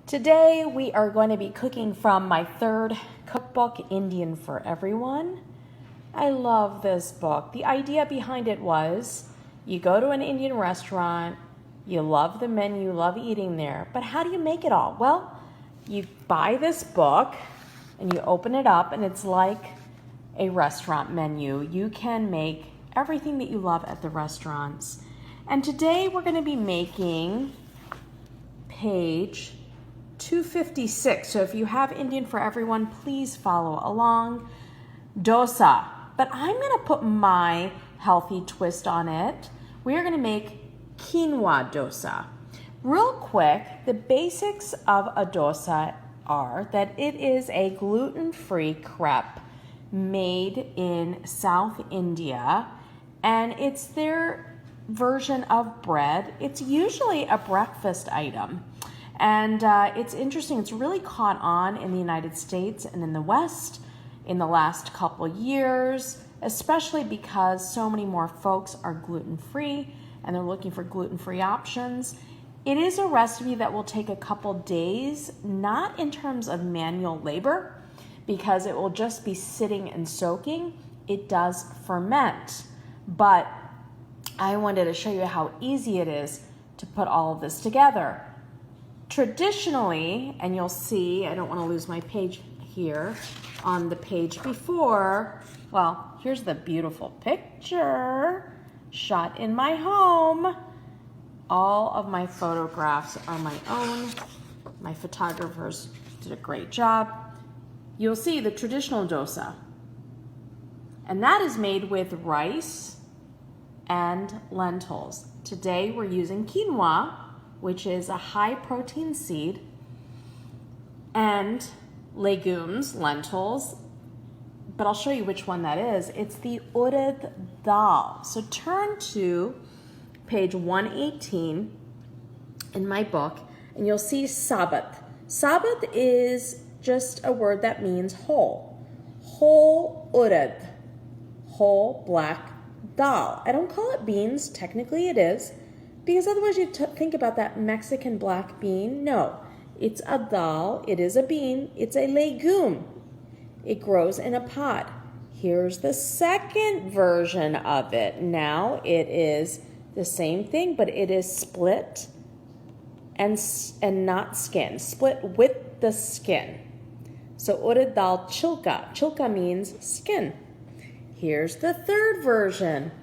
Today we are going to be cooking from my third cookbook, Indian for Everyone. I love this book. The idea behind it was you go to an Indian restaurant, you love the menu, love eating there, but how do you make it all? Well, you buy this book and you open it up and it's like a restaurant menu. You can make everything that you love at the restaurants. And today we're going to be making page 256. So if you have Indian for Everyone, please follow along. Dosa. But I'm going to put my healthy twist on it. We are going to make quinoa dosa. Real quick, the basics of a dosa are that it is a gluten-free crepe made in South India, and it's their version of bread. It's usually a breakfast item. And it's interesting, it's really caught on in the United States and in the West in the last couple years, especially because so many more folks are gluten-free and they're looking for gluten-free options. It is a recipe that will take a couple days, not in terms of manual labor, because it will just be sitting and soaking. It does ferment, but I wanted to show you how easy it is to put all of this together. Traditionally, and you'll see, I don't want to lose my page here, on the page before, well, here's the beautiful picture shot in my home. All of my photographs are my own. My photographers did a great job. You'll see the traditional dosa, and that is made with rice and lentils. Today we're using quinoa, which is a high protein seed, and legumes, lentils, but I'll show you which one that is. It's the urad dal. So turn to page 118 in my book, and you'll see sabat. Sabat is just a word that means whole. Whole urad, whole black dal. I don't call it beans, technically it is, because otherwise you think about that Mexican black bean. No, it's a dal, it is a bean, it's a legume. It grows in a pot. Here's the second version of it. Now it is the same thing, but it is split and not skin, split with the skin. So urad dal chilka. Chilka means skin. Here's the third version.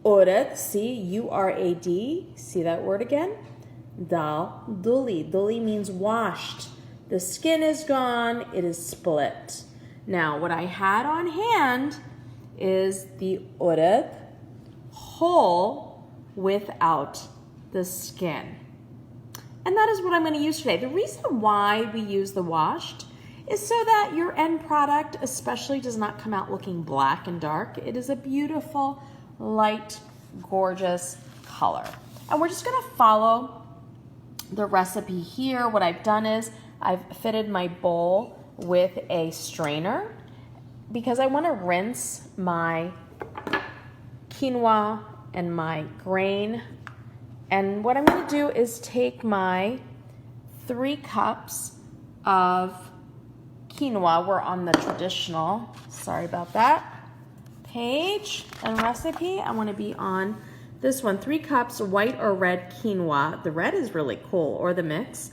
Urad, see, U-R-A-D, see that word again? Dal, duli. Duli means washed. The skin is gone, it is split. Now, what I had on hand is the urad whole without the skin. And that is what I'm going to use today. The reason why we use the washed is so that your end product especially does not come out looking black and dark. It is a beautiful, light, gorgeous color. And we're just going to follow the recipe here. What I've done is I've fitted my bowl with a strainer because I want to rinse my quinoa and my grain. And what I'm going to do is take my 3 cups of quinoa. We're on the traditional, sorry about that, page and recipe. I want to be on this one. 3 cups white or red quinoa. The red is really cool, or the mix.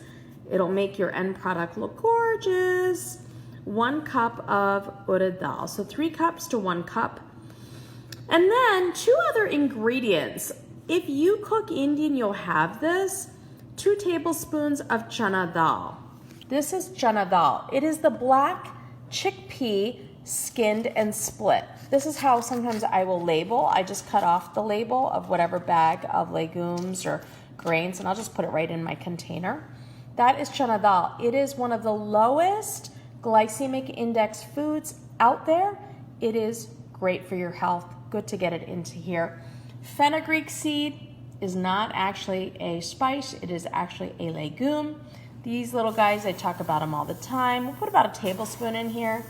It'll make your end product look gorgeous. 1 cup of urad dal. So 3 cups to 1 cup. And then 2 other ingredients. If you cook Indian, you'll have this. 2 tablespoons of chana dal. This is chana dal. It is the black chickpea skinned and split. This is how sometimes I will label. I just cut off the label of whatever bag of legumes or grains, and I'll just put it right in my container. That is chana dal. It is one of the lowest glycemic index foods out there. It is great for your health. Good to get it into here. Fenugreek seed is not actually a spice. It is actually a legume. These little guys, I talk about them all the time. We'll put about a tablespoon in here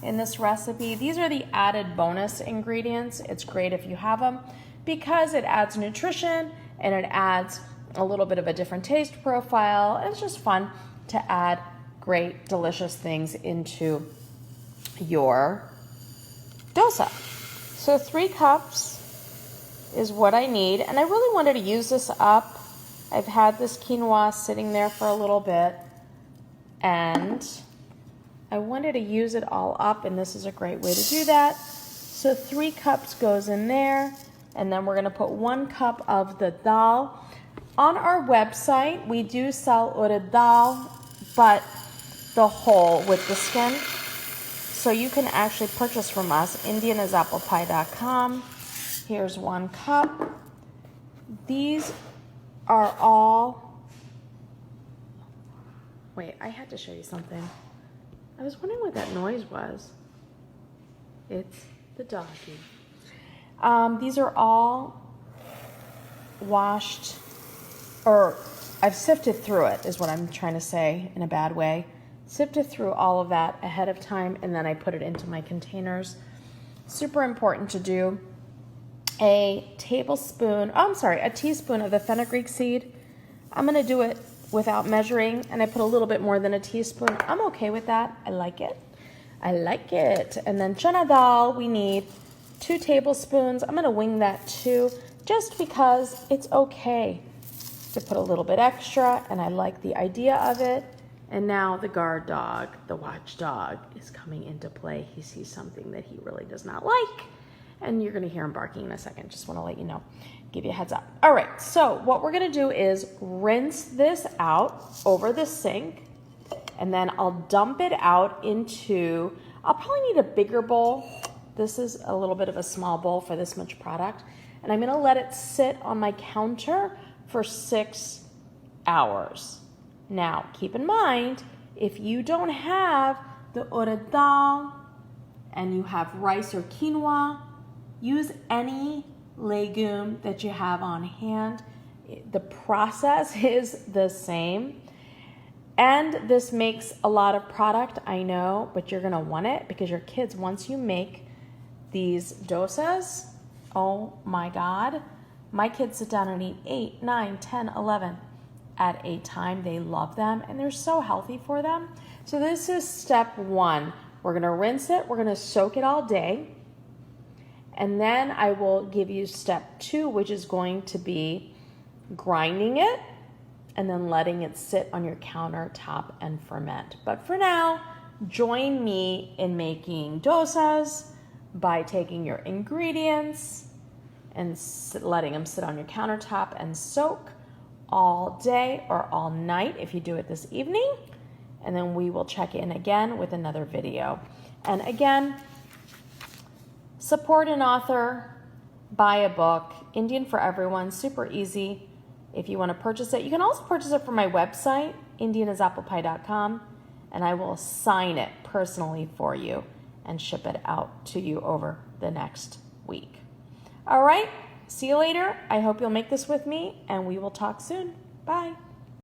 in this recipe. These are the added bonus ingredients. It's great if you have them because it adds nutrition and it adds a little bit of a different taste profile. It's just fun. to add great, delicious things into your dosa. So 3 cups is what I need, and I really wanted to use this up. I've had this quinoa sitting there for a little bit, and I wanted to use it all up, and this is a great way to do that. So 3 cups goes in there, and then we're going to put 1 cup of the dal. On our website, we do sell urad dal, but the whole with the skin. So you can actually purchase from us, indianasapplepie.com. Here's 1 cup. These are all, wait, I had to show you something. I was wondering what that noise was. It's the doggy. These are all washed, or I've sifted through it, is what I'm trying to say in a bad way. Sifted through all of that ahead of time, and then I put it into my containers. Super important to do. A teaspoon of the fenugreek seed. I'm going to do it without measuring, and I put a little bit more than a teaspoon. I'm okay with that. I like it. I like it. And then chana dal, we need 2 tablespoons. I'm going to wing that too, just because it's okay to put a little bit extra, and I like the idea of it. And now the guard dog, the watchdog, is coming into play. He sees something that he really does not like, and you're going to hear him barking in a second. Just want to let you know, give you a heads up. All right, so what we're going to do is rinse this out over the sink, and then I'll dump it out into, I'll probably need a bigger bowl. This is a little bit of a small bowl for this much product, and I'm going to let it sit on my counter for 6 hours. Now, keep in mind, if you don't have the urad dal and you have rice or quinoa, use any legume that you have on hand. The process is the same. And this makes a lot of product, I know, but you're gonna want it because your kids, once you make these dosas, oh my God, my kids sit down and eat 8, 9, 10, 11 at a time. They love them and they're so healthy for them. So this is step 1. We're gonna rinse it, we're gonna soak it all day. And then I will give you step 2, which is going to be grinding it and then letting it sit on your countertop and ferment. But for now, join me in making dosas by taking your ingredients and letting them sit on your countertop and soak all day or all night if you do it this evening. And then we will check in again with another video. And again, support an author, buy a book, Indian for Everyone, super easy. If you want to purchase it, you can also purchase it from my website, indianasapplepie.com, and I will sign it personally for you and ship it out to you over the next week. All right, see you later. I hope you'll make this with me, and we will talk soon. Bye.